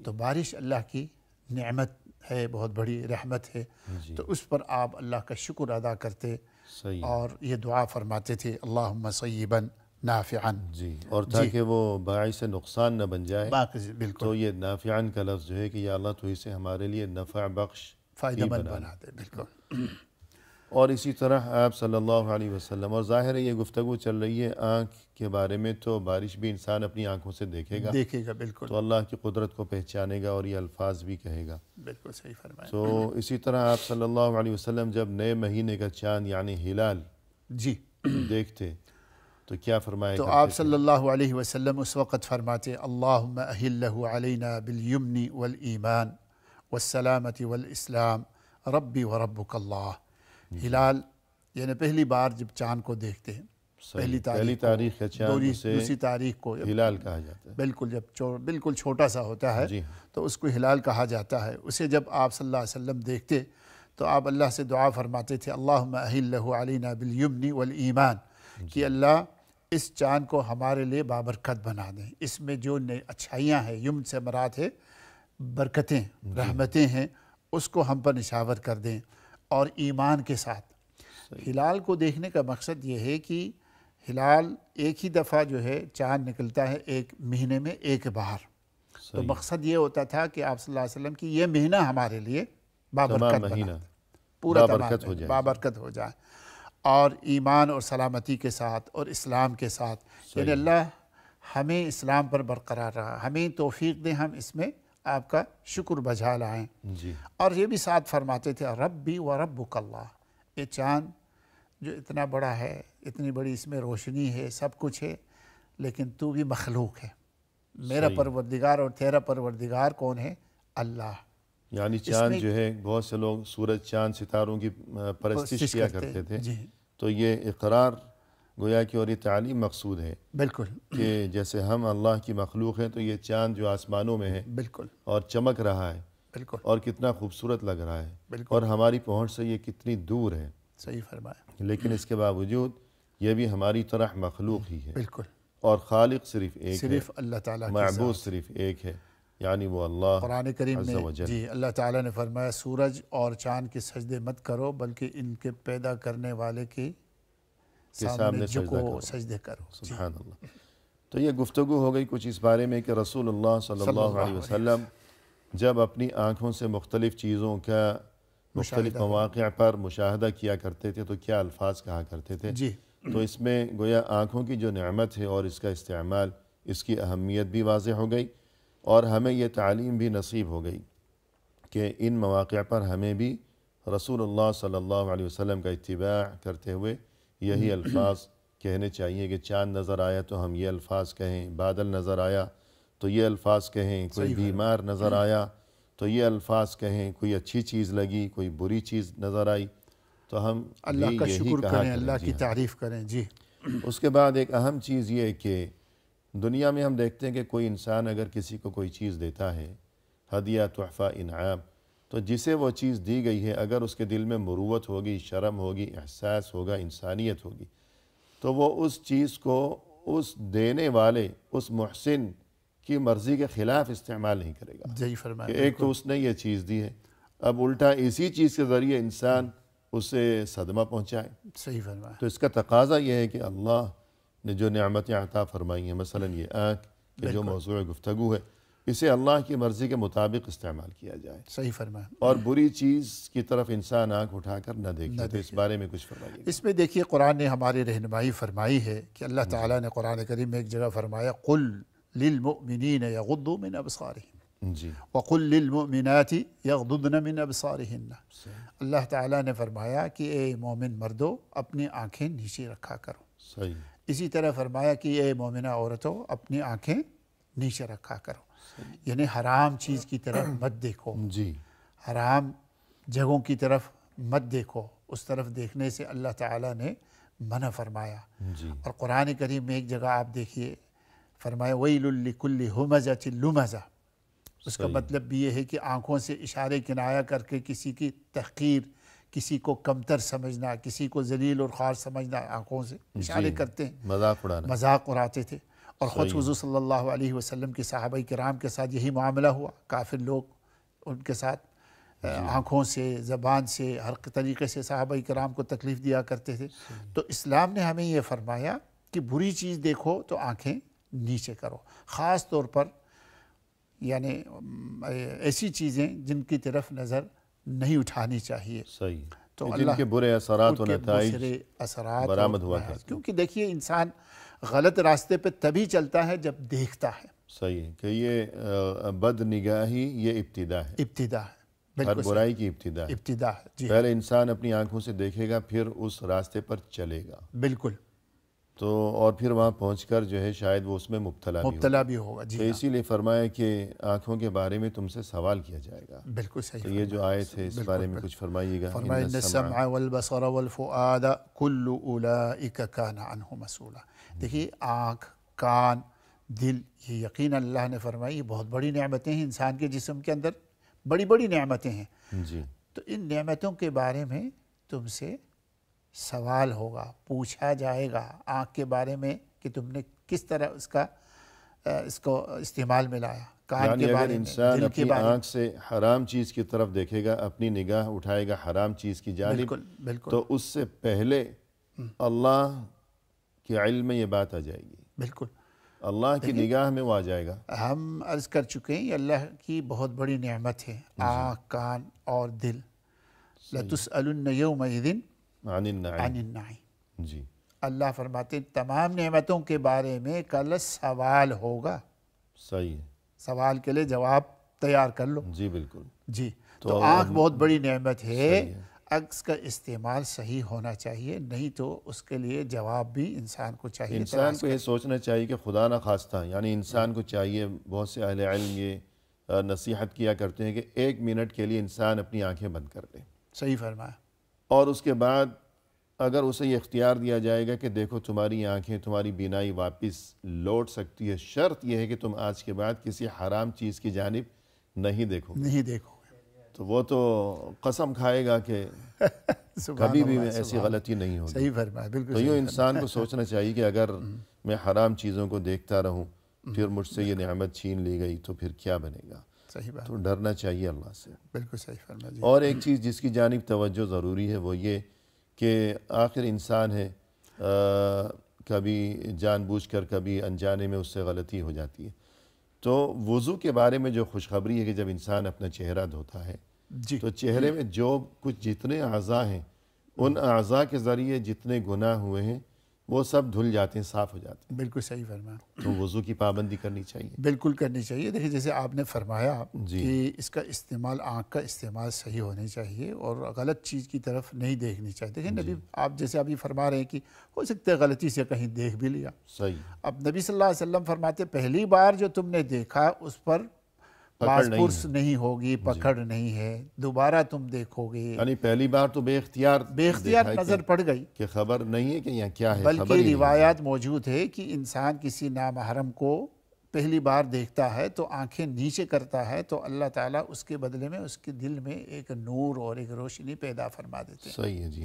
تو بارش اللہ کی نعمت ہے، بہت بڑی رحمت ہے، جی تو اس پر آپ اللہ کا شکر ادا کرتے صحیح اور یہ دعا فرماتے تھے اللہم صیبا نافعا. جی، اور تاکہ وہ باعث نقصان نہ بن جائے باقی بالکل تو یہ نافعاً کا لفظ جو ہے کہ یا اللہ تو اسے ہمارے لیے نفع بخش فائدہ ہی مند بنا بنا دے. بالکل اور اسی طرح آپ صلی اللہ علیہ وسلم، اور ظاہر ہے یہ گفتگو چل رہی ہے آنکھ کے بارے میں، تو بارش بھی انسان اپنی آنکھوں سے دیکھے گا دیکھے گا. بالکل تو اللہ کی قدرت کو پہچانے گا اور یہ الفاظ بھی کہے گا. بالکل صحیح فرمایا. تو اسی طرح آپ صلی اللہ علیہ وسلم جب نئے مہینے کا چاند یعنی ہلال جی دیکھتے تو کیا فرمایا تو کرتے آپ تھے؟ صلی اللہ علیہ وسلم اس وقت فرماتے اللہم اہلہ علینا بالیمن والایمان والسلامت والاسلام ربی وربک اللہ. ہلال یعنی پہلی بار جب چاند کو دیکھتے ہیں، صحیح، پہلی تاریخ کا چاند اسے دوسری تاریخ کو ہلال کہا جاتا ہے. بالکل جب بالکل چھوٹا سا ہوتا ہے جی ہاں، تو اس کو ہلال کہا جاتا ہے. اسے جب آپ صلی اللہ علیہ وسلم دیکھتے تو آپ اللہ سے دعا فرماتے تھے اللہم اہلہ علینا بالیمن والایمان، کہ اللہ اس چاند کو ہمارے لیے بابرکت بنا دیں. اس میں جو اچھائیاں ہیں، یمن سے مراد ہے برکتیں، رحمتیں ہیں، اس کو ہم پر نشاور کر دیں اور ایمان کے ساتھ. ہلال کو دیکھنے کا مقصد یہ ہے کہ ہلال ایک ہی دفعہ جو ہے چاند نکلتا ہے ایک مہینے میں ایک بار. تو مقصد یہ ہوتا تھا کہ آپ صلی اللہ علیہ وسلم کی یہ مہینہ ہمارے لیے بابرکت بنا، پورا بابرکت ہو جائے، بابرکت ہو جائے، اور ایمان اور سلامتی کے ساتھ اور اسلام کے ساتھ. یعنی اللہ ہمیں اسلام پر برقرار رہا، ہمیں توفیق دیں، ہم اس میں آپ کا شکر بجا لائیں. جی، اور یہ بھی ساتھ فرماتے تھے ربی و ربک اللہ. یہ چاند جو اتنا بڑا ہے، اتنی بڑی اس میں روشنی ہے، سب کچھ ہے، لیکن تو بھی مخلوق ہے. میرا پروردگار اور تیرا پروردگار کون ہے؟ اللہ. یعنی چاند جو ہے بہت سے لوگ سورج چاند ستاروں کی پرستش کیا کرتے تھے. جی تو یہ اقرار گویا کہ اور یہ تعلیم مقصود ہے بالکل کہ جیسے ہم اللہ کی مخلوق ہیں تو یہ چاند جو آسمانوں میں ہے بالکل اور چمک رہا ہے بالکل اور کتنا خوبصورت لگ رہا ہے بالکل اور ہماری پہنچ سے یہ کتنی دور ہے، صحیح فرمایا. لیکن اس کے باوجود یہ بھی ہماری طرح مخلوق ہی ہے بالکل اور خالق صرف ایک ہے، صرف اللہ تعالیٰ کی معبود ذات. صرف ایک ہے، یعنی وہ اللہ قرآن کریم عز میں و جل. جی اللہ تعالیٰ نے فرمایا سورج اور چاند کے سجدے مت کرو بلکہ ان کے پیدا کرنے والے کے سامنے جھکو، سجدے کرو. سبحان اللہ. تو یہ گفتگو ہو گئی کچھ اس بارے میں کہ رسول اللہ صلی اللہ علیہ وسلم جب اپنی آنکھوں سے مختلف چیزوں کا مختلف مواقع پر مشاہدہ کیا کرتے تھے تو کیا الفاظ کہا کرتے تھے. جی تو اس میں گویا آنکھوں کی جو نعمت ہے اور اس کا استعمال، اس کی اہمیت بھی واضح ہو گئی اور ہمیں یہ تعلیم بھی نصیب ہو گئی کہ ان مواقع پر ہمیں بھی رسول اللہ صلی اللہ علیہ وسلم کا اتباع کرتے ہوئے یہی الفاظ کہنے چاہیے کہ چاند نظر آیا تو ہم یہ الفاظ کہیں، بادل نظر آیا تو یہ الفاظ کہیں، کوئی بیمار نظر آیا تو یہ الفاظ کہیں، کوئی اچھی چیز لگی، کوئی بری چیز نظر آئی تو ہم اللہ کا یہی شکر کہا کریں، کریں. اللہ جی کی ہاں. تعریف کریں. جی اس کے بعد ایک اہم چیز یہ کہ دنیا میں ہم دیکھتے ہیں کہ کوئی انسان اگر کسی کو کوئی چیز دیتا ہے، ہدیہ، تحفہ، انعام، تو جسے وہ چیز دی گئی ہے اگر اس کے دل میں مروت ہوگی، شرم ہوگی، احساس ہوگا، انسانیت ہوگی تو وہ اس چیز کو اس دینے والے، اس محسن کی مرضی کے خلاف استعمال نہیں کرے گا. صحیح فرمایا. کہ ایک تو اس نے یہ چیز دی ہے، اب الٹا اسی چیز کے ذریعے انسان اسے صدمہ پہنچائے. صحیح فرمایا. تو اس کا تقاضا یہ ہے کہ اللہ نے جو نعمتیں عطا فرمائی ہیں، مثلا یہ آنکھ کہ جو موضوع گفتگو ہے، اسے اللہ کی مرضی کے مطابق استعمال کیا جائے صحیح فرمایا. اور بری چیز کی طرف انسان آنکھ اٹھا کر نہ دیکھے. تو اس بارے میں کچھ فرمائیے. اس میں دیکھیے قرآن نے ہماری رہنمائی فرمائی ہے کہ اللہ تعالیٰ نے قرآن کریم میں ایک جگہ فرمایا قُلْ لِلْمُؤْمِنِينَ يَغُضُّوا مِنْ أَبْصَارِهِمْ جی وَقُلْ لِلْمُؤْمِنَاتِ يَغْضُضْنَ مِنْ أَبْصَارِهِنَّ. اللہ تعالیٰ نے فرمایا کہ اے مومن مردو اپنی آنکھیں نیچے رکھا کرو. صحیح. اسی طرح فرمایا کہ اے مومنہ عورتوں اپنی آنکھیں نیچے رکھا کرو. یعنی حرام چیز کی طرف مت دیکھو، جی حرام جگہوں کی طرف مت دیکھو. اس طرف دیکھنے سے اللہ تعالیٰ نے منع فرمایا. جی اور قرآن کریم میں ایک جگہ آپ دیکھیے فرمایا وَيْلٌ لِكُلِّ هُمَزَةٍ لُمَزَةٍ. اس کا مطلب بھی یہ ہے کہ آنکھوں سے اشارے کنایا کر کے کسی کی تحقیر، کسی کو کمتر سمجھنا، کسی کو ذلیل اور خوار سمجھنا، آنکھوں سے اشارے کرتے ہیں، مذاق اڑاتے تھے. اور خود حضور صلی اللہ علیہ وسلم کے صحابہ کرام کے ساتھ یہی معاملہ ہوا. کافر لوگ ان کے ساتھ آنکھوں سے، زبان سے، ہر طریقے سے صحابہ کرام کو تکلیف دیا کرتے تھے. تو اسلام نے ہمیں یہ فرمایا کہ بری چیز دیکھو تو آنکھیں نیچے کرو، خاص طور پر یعنی ایسی چیزیں جن کی طرف نظر نہیں اٹھانی چاہیے. صحیح. تو جن اللہ کے برے اثرات و نتائج برے اثرات برآمد ہوا کرتے ہیں. کیونکہ دیکھیے انسان غلط راستے پہ تبھی چلتا ہے جب دیکھتا ہے. صحیح ہے کہ یہ بد نگاہی یہ ابتدا ہے، ابتدا ہے، ہر برائی کی ابتدا ہے. ابتدا ہے. جی پہلے انسان اپنی آنکھوں سے دیکھے گا، پھر اس راستے پر چلے گا، بالکل. تو اور پھر وہاں پہنچ کر جو ہے شاید وہ اس میں مبتلا بھی ہوگا. جی تو اسی لیے فرمایا کہ آنکھوں کے بارے میں تم سے سوال کیا جائے گا. بالکل صحیح. تو یہ جو آیت ہے اس بارے میں کچھ فرمائیے گا. فرمایا ان السمع والبصر والفؤاد کل اولئک کان عنہ مسئولا. دیکھیے آنکھ، کان، دل، یہ یقین اللہ نے فرمائی یہ بہت بڑی نعمتیں ہیں انسان کے جسم کے اندر، بڑی بڑی نعمتیں ہیں. جی. تو ان نعمتوں کے بارے میں تم سے سوال ہوگا، پوچھا جائے گا. آنکھ کے بارے میں کہ تم نے کس طرح اس کو استعمال میں لایا، کان یعنی کے اگر بارے میں، انسان دل کے اپنی بارے میں. آنکھ سے حرام چیز کی طرف دیکھے گا، اپنی نگاہ اٹھائے گا حرام چیز کی جانب، بالکل بالکل تو اس سے پہلے اللہ کے علم میں یہ بات آ جائے گی، بالکل. اللہ کی نگاہ میں وہ آ جائے گا. ہم عرض کر چکے ہیں یہ اللہ کی بہت بڑی نعمت ہے، آنکھ، کان اور دل. لَتُسْأَلُنَّ يَوْمَئِذٍ عن النعیم. عن النعیم. جی. اللہ فرماتے ہیں تمام نعمتوں کے بارے میں کل سوال ہوگا. صحیح ہے. سوال کے لیے جواب تیار کر لو. جی بالکل. جی. تو آنکھ بہت بڑی نعمت ہے، اس کا استعمال صحیح ہونا چاہیے، نہیں تو اس کے لیے جواب بھی انسان کو چاہیے. انسان کو یہ سوچنا چاہیے کہ خدا نہ خواستہ، یعنی انسان کو چاہیے، بہت سے اہل علم یہ نصیحت کیا کرتے ہیں کہ 1 منٹ کے لیے انسان اپنی آنکھیں بند کر دے. صحیح فرمایا. اور اس کے بعد اگر اسے یہ اختیار دیا جائے گا کہ دیکھو تمہاری آنکھیں، تمہاری بینائی واپس لوٹ سکتی ہے، شرط یہ ہے کہ تم آج کے بعد کسی حرام چیز کی جانب نہیں دیکھو. تو وہ تو قسم کھائے گا کہ کبھی بھی میں ایسی غلطی نہیں ہوگی. صحیح فرمایا. بالکل. تو یوں انسان کو سوچنا چاہیے کہ اگر میں حرام چیزوں کو دیکھتا رہوں، پھر مجھ سے یہ نعمت چھین لی گئی تو پھر کیا بنے گا. صحیح بات. تو ڈرنا چاہیے اللہ سے. بالکل صحیح فرمایا. اور ایک چیز جس کی جانب توجہ ضروری ہے وہ یہ کہ آخر انسان ہے، کبھی جان بوجھ کر کبھی انجانے میں اس سے غلطی ہو جاتی ہے. تو وضو کے بارے میں جو خوشخبری ہے کہ جب انسان اپنا چہرہ دھوتا ہے جی. تو چہرے میں جو کچھ جتنے اعضاء ہیں ان اعضاء کے ذریعے جتنے گناہ ہوئے ہیں وہ سب دھل جاتے ہیں، صاف ہو جاتے ہیں. بالکل صحیح فرمایا. تو وضو کی پابندی کرنی چاہیے. بالکل کرنی چاہیے. دیکھیں جیسے آپ نے فرمایا جی. کہ اس کا استعمال، آنکھ کا استعمال صحیح ہونی چاہیے اور غلط چیز کی طرف نہیں دیکھنی چاہیے. دیکھیں نبی آپ جیسے ابھی فرما رہے ہیں کہ ہو سکتا ہے غلطی سے کہیں دیکھ بھی لیا. صحیح. اب نبی صلی اللہ علیہ وسلم فرماتے پہلی بار جو تم نے دیکھا اس پر باز پرس نہیں ہوگی، پکڑ نہیں ہے، دوبارہ تم دیکھو گے. یعنی پہلی بار تو بے اختیار نظر پڑ گئی کہ خبر نہیں ہے کہ یہاں کیا ہے. بلکہ روایات موجود ہے کہ انسان کسی نامحرم کو پہلی بار دیکھتا ہے تو آنکھیں نیچے کرتا ہے تو اللہ تعالیٰ اس کے بدلے میں اس کے دل میں ایک نور اور ایک روشنی پیدا فرما دیتے ہیں. صحیح ہے. جی.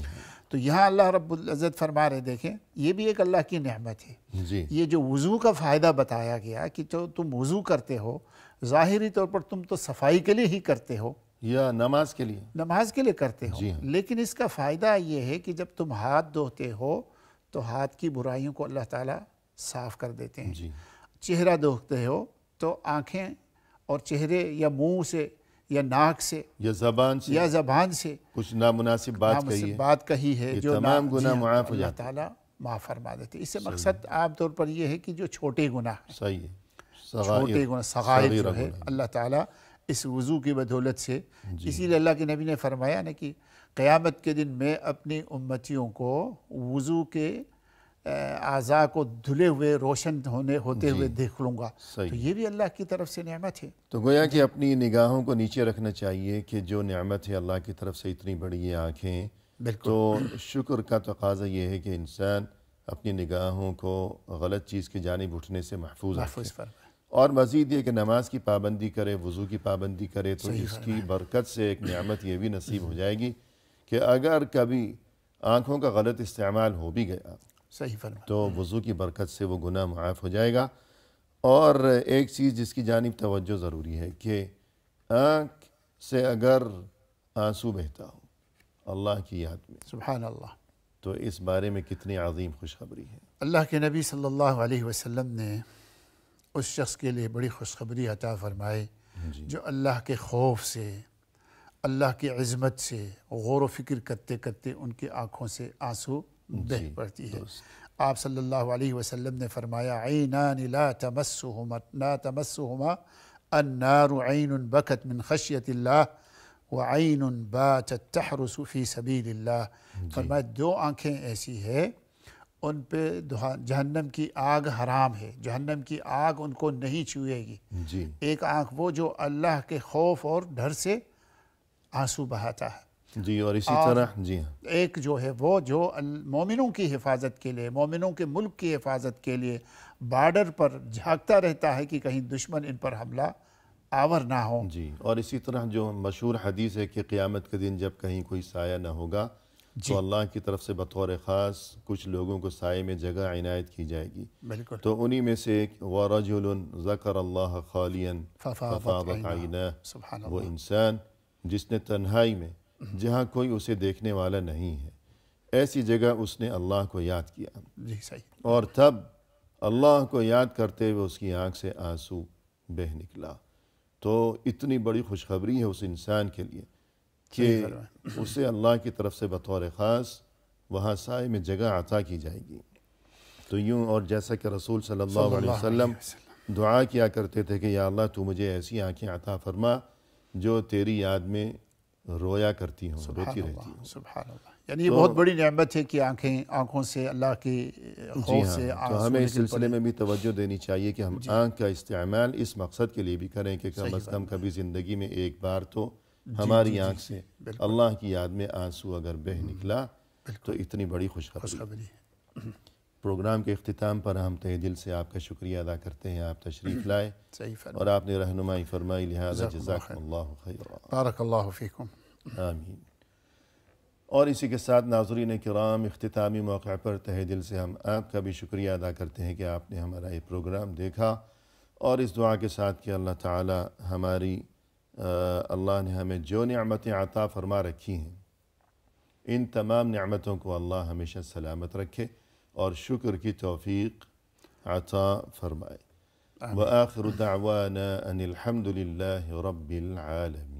تو یہاں اللہ رب العزت فرما رہے، دیکھیں یہ بھی ایک اللہ کی نعمت ہے. جی. یہ جو وضو کا فائدہ بتایا گیا کہ جو تم وضو کرتے ہو ظاہری طور پر تم تو صفائی کے لیے ہی کرتے ہو یا نماز کے لیے، نماز کے لیے کرتے ہو. جی ہاں. لیکن اس کا فائدہ یہ ہے کہ جب تم ہاتھ دھوتے ہو تو ہاتھ کی برائیوں کو اللہ تعالیٰ صاف کر دیتے ہیں. جی. چہرہ دھوتے ہو تو آنکھیں اور چہرے یا منہ سے یا ناک سے یا زبان سے کچھ نامناسب بات کہی ہے جو تمام گناہ معاف ہو اللہ جاتے ہیں. تعالیٰ معاف فرما دیتے. اس سے مقصد عام طور پر یہ ہے کہ جو چھوٹے گناہ ہیں، صحیح ہے، چھوٹے گناہ صغائر جو ہے اللہ تعالیٰ اس وضو کی بدولت سے، اسی لیے اللہ کے نبی نے فرمایا نا کہ قیامت کے دن میں اپنی امتیوں کو وضو کے اعضاء کو دھلے ہوئے روشن ہوتے ہوئے دیکھ لوں گا. تو یہ بھی اللہ کی طرف سے نعمت ہے. تو گویا کہ اپنی نگاہوں کو نیچے رکھنا چاہیے کہ جو نعمت ہے اللہ کی طرف سے اتنی بڑی یہ آنکھیں، تو شکر کا تقاضا یہ ہے کہ انسان اپنی نگاہوں کو غلط چیز کی جانب اٹھنے سے محفوظ رکھے. اور مزید یہ کہ نماز کی پابندی کرے، وضو کی پابندی کرے، تو اس کی برکت سے ایک نعمت یہ بھی نصیب ہو جائے گی کہ اگر کبھی آنکھوں کا غلط استعمال ہو بھی گیا تو وضو کی برکت سے وہ گناہ معاف ہو جائے گا. اور ایک چیز جس کی جانب توجہ ضروری ہے کہ آنکھ سے اگر آنسو بہتا ہو اللہ کی یاد میں، سبحان اللہ۔ تو اس بارے میں کتنی عظیم خوشخبری ہے۔ اللہ کے نبی صلی اللہ علیہ وسلم نے اس شخص کے لیے بڑی خوشخبری عطا فرمائی جی جو اللہ کے خوف سے، اللہ کی عظمت سے غور و فکر کرتے کرتے ان کی آنکھوں سے آنسو بہہ جی، پڑتی ہے۔ درست۔ آپ صلی اللہ علیہ وسلم نے فرمایا عینان لا تمسهما النار عین بکت من خشیت اللہ وعین باتت تحرس فی سبیل اللہ۔ فرمایا دو آنکھیں ایسی ہے ان پہ جہنم کی آگ حرام ہے، جہنم کی آگ ان کو نہیں چھوئے گی۔ جی ایک آنکھ وہ جو اللہ کے خوف اور ڈر سے آنسو بہاتا ہے، جی، اور اسی طرح جی ہاں ایک جو ہے وہ جو مومنوں کی حفاظت کے لیے، مومنوں کے ملک کی حفاظت کے لیے بارڈر پر جھانکتا رہتا ہے کہ کہیں دشمن ان پر حملہ آور نہ ہو۔ جی، اور اسی طرح جو مشہور حدیث ہے کہ قیامت کے دن جب کہیں کوئی سایہ نہ ہوگا تو اللہ کی طرف سے بطور خاص کچھ لوگوں کو سائے میں جگہ عنایت کی جائے گی، بالکل۔ تو انہی میں سے ایک وَرَجُلٌ ذَكَرَ اللَّهَ خَالِيًا ففاضت فَفَاضَتْ عیناہ۔ عَيْنَاهُ، سبحان وہ اللہ۔ انسان جس نے تنہائی میں جہاں کوئی اسے دیکھنے والا نہیں ہے ایسی جگہ اس نے اللہ کو یاد کیا، جی صحیح۔ اور تب اللہ کو یاد کرتے ہوئے اس کی آنکھ سے آنسو بہہ نکلا۔ تو اتنی بڑی خوشخبری ہے اس انسان کے لیے کہ صحیح فرمایا۔ اسے اللہ کی طرف سے بطور خاص وہاں سائے میں جگہ عطا کی جائے گی۔ تو یوں، اور جیسا کہ رسول صلی اللہ علیہ وسلم دعا کیا کرتے تھے کہ یا اللہ تو مجھے ایسی آنکھیں عطا فرما جو تیری یاد میں رویا کرتی ہوں، روتی رہتی ہوں۔ سبحان اللہ، یعنی یہ بہت بڑی نعمت ہے کہ آنکھوں سے اللہ کی جی خوف ہاں، سے تو آنسو ہمیں اس نکل سلسلے میں بھی توجہ دینی چاہیے کہ ہم آنکھ کا استعمال اس مقصد کے لیے بھی کریں کہ کم از کم کبھی زندگی میں ایک بار تو ہماری آنکھ سے اللہ کی یاد میں آنسو اگر بہہ نکلا تو اتنی بڑی خوشخبری۔ پروگرام کے اختتام پر ہم تہ دل سے آپ کا شکریہ ادا کرتے ہیں، آپ تشریف لائے صحیح فرمایا۔ اور آپ نے رہنمائی فرمائی، لہذا جزاکم اللہ خیرا، بارک اللہ فیکم۔ آمین۔ اور اسی کے ساتھ ناظرین کرام، اختتامی موقع پر تہ دل سے ہم آپ کا بھی شکریہ ادا کرتے ہیں کہ آپ نے ہمارا یہ پروگرام دیکھا، اور اس دعا کے ساتھ کہ اللہ تعالی اللہ نے ہمیں جو نعمتیں عطا فرما رکھی ہیں ان تمام نعمتوں کو اللہ ہمیشہ سلامت رکھے اور شکر کی توفیق عطا فرمائے۔ وآخر دعوانا ان الحمد للہ رب العالمین۔